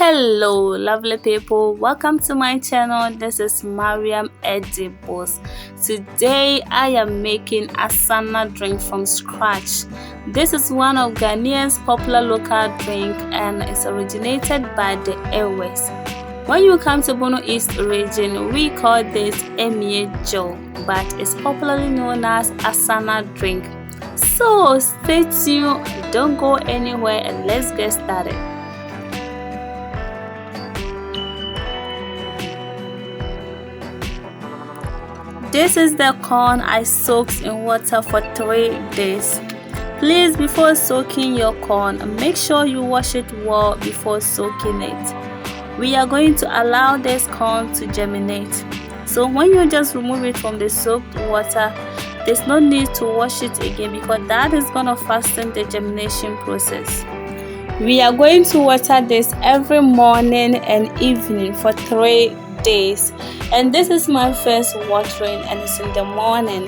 Hello lovely people, welcome to my channel. This is Mariam Edibos. Today I am making asana drink from scratch. This is one of Ghanaians popular local drink and it's originated by the Ewes. When you come to Bono East region, we call this Joe, but it's popularly known as asana drink. So stay tuned, don't go anywhere, and let's get started. This is the corn I soaked in water for 3 days. Please, before soaking your corn, make sure you wash it well before soaking it. We are going to allow this corn to germinate. So when you just remove it from the soaked water, there's no need to wash it again because that is going to fasten the germination process. We are going to water this every morning and evening for 3 days, and this is my first watering and it's in the morning.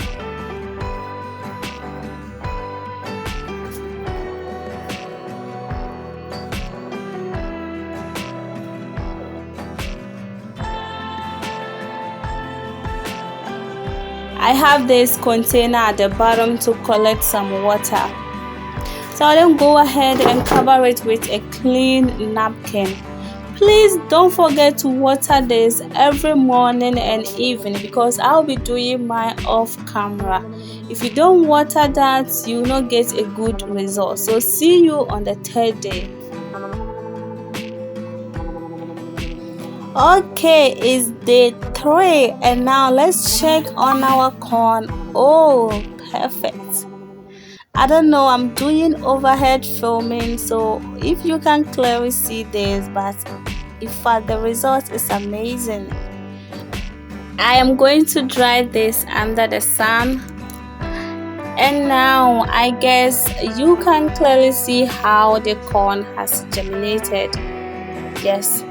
I have this container at the bottom to collect some water, so I'll then go ahead and cover it with a clean napkin. Please don't forget to water this every morning and evening because I'll be doing mine off camera. If you don't water that, you will not get a good result. So see you on the 3rd day. Okay, it's day 3 and now let's check on our corn. Oh, perfect. I don't know, I'm doing overhead filming, so if you can clearly see this, but in fact the result is amazing. I am going to dry this under the sun, and now I guess you can clearly see how the corn has germinated. Yes,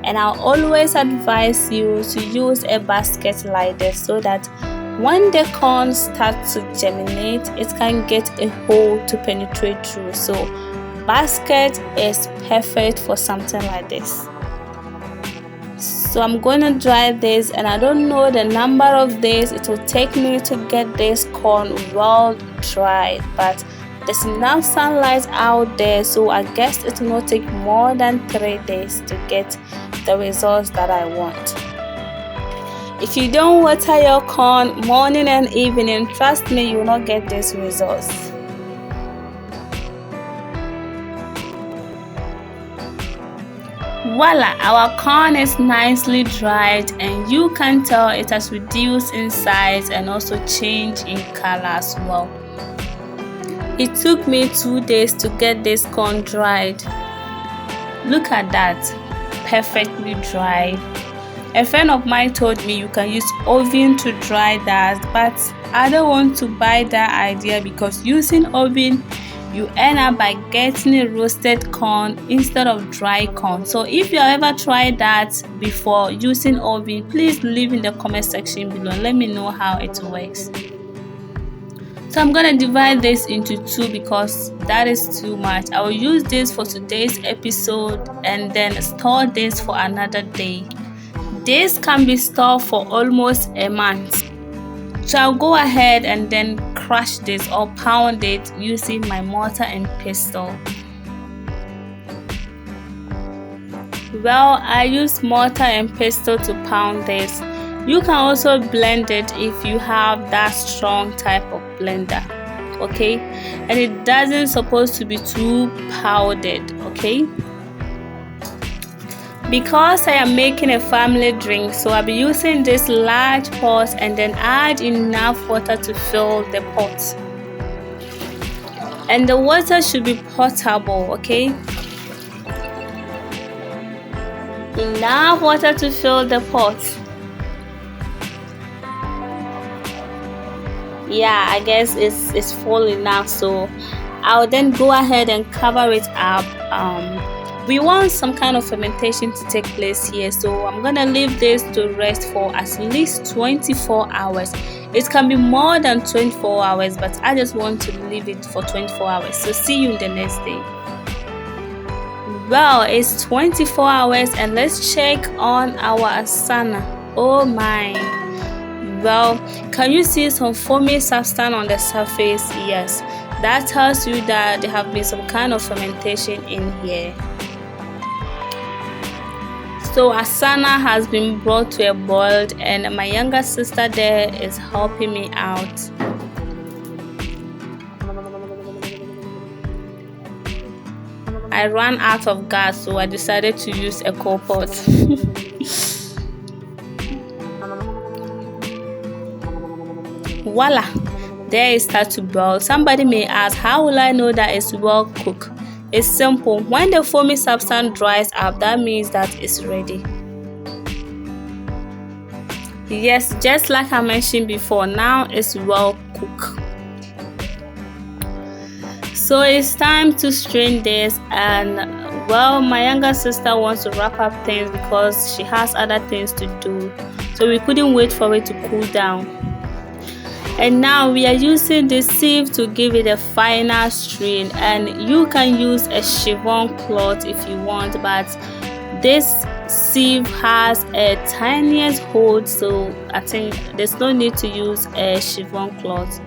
and I'll always advise you to use a basket like this so that when the corn starts to germinate, it can get a hole to penetrate through. So basket is perfect for something like this. So I'm going to dry this, and I don't know the number of days it will take me to get this corn well dried, but there's enough sunlight out there, so I guess it will not take more than 3 days to get the results that I want. If you don't water your corn morning and evening, trust me, you will not get these results. Voila, our corn is nicely dried and you can tell it has reduced in size and also changed in color as well. It took me 2 days to get this corn dried. Look at that, perfectly dried. A friend of mine told me you can use oven to dry that, but I don't want to buy that idea because using oven you end up by getting a roasted corn instead of dry corn. So if you have ever tried that before using oven, please leave in the comment section below. Let me know how it works. So I'm gonna divide this into 2 because that is too much. I will use this for today's episode and then store this for another day. This can be stored for almost a month. So I'll go ahead and then crush this or pound it using my mortar and pestle. Well, I use mortar and pestle to pound this. You can also blend it if you have that strong type of blender, okay? And it doesn't supposed to be too powdered, okay? Because I am making a family drink, so I'll be using this large pot and then add enough water to fill the pot. And the water should be potable, okay? Enough water to fill the pot. Yeah, I guess it's full enough, so I'll then go ahead and cover it up. We want some kind of fermentation to take place here, so I'm gonna leave this to rest for at least 24 hours. It can be more than 24 hours, but I just want to leave it for 24 hours. So see you in the next day. Well, it's 24 hours and let's check on our asana. Oh my. Well, can you see some foamy substance on the surface? Yes, that tells you that there have been some kind of fermentation in here. So asana has been brought to a boil and my younger sister there is helping me out. I ran out of gas, so I decided to use a coal pot. Voila, there it starts to boil. Somebody may ask, how will I know that it's well cooked? It's simple. When the foamy substance dries up, that means that it's ready. Yes, just like I mentioned before, now it's well cooked. So it's time to strain this, and well, my younger sister wants to wrap up things because she has other things to do. So we couldn't wait for it to cool down. And now we are using the sieve to give it a final strain, and you can use a chiffon cloth if you want, but this sieve has a tiniest hole, so I think there's no need to use a chiffon cloth.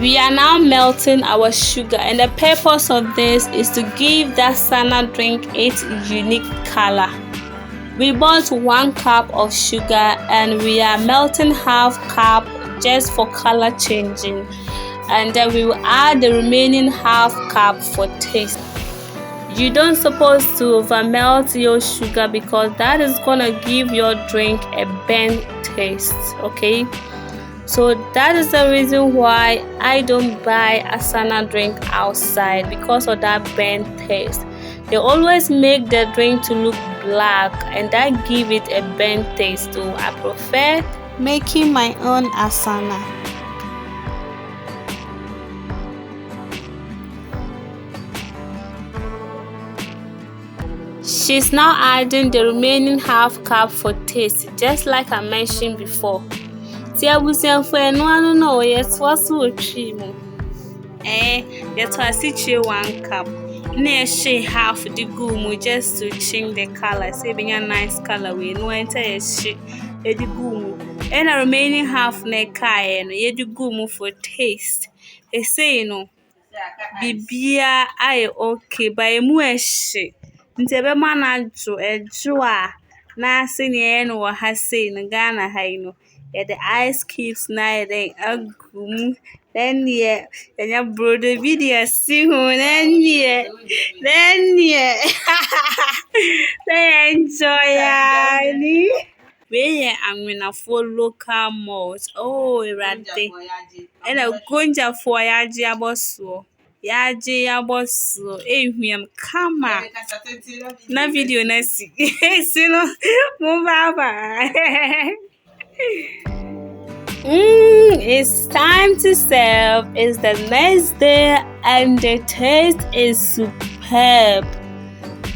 We are now melting our sugar, and the purpose of this is to give that Asana drink its unique color. We bought 1 cup of sugar and we are melting half cup just for color changing, and then we will add the remaining half cup for taste. You don't supposed to over melt your sugar because that is gonna give your drink a burnt taste, okay? So that is the reason why I don't buy Asana drink outside, because of that burnt taste. They always make the drink to look black and that give it a burnt taste, so I prefer making my own Asana. She's now adding the remaining half cup for taste, just like I mentioned before. No, yes, what's with you? That's why I see 1 cup. Near she half the goom just to change the color, saving a nice color. We no enter she the goom, and the remaining half neck and ye do goom for taste. They say, no, Bibia, I okay by mueshi. Ntebe manajo a joa. Na senior no has seen Ghana Haino. The ice cubes na then a gum. Then yeah, and your brother video see who then yeah. They enjoy ya. We I'm in a full local malt. Oh, rate. And a gunja for yaji abosso. Yaji abosso. Him kama. Na video na si. Sino move over. It's time to serve. It's the next day and the taste is superb.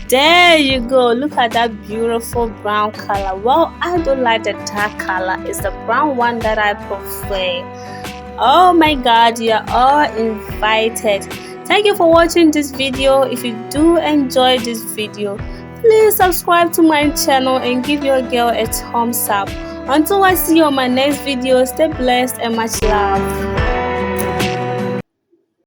There you go. Look at that beautiful brown color. Well, I don't like the dark color. It's the brown one that I prefer. Oh my god, you are all invited. Thank you for watching this video. If you do enjoy this video, please subscribe to my channel and give your girl a thumbs up. Until I see you on my next video, stay blessed and much love.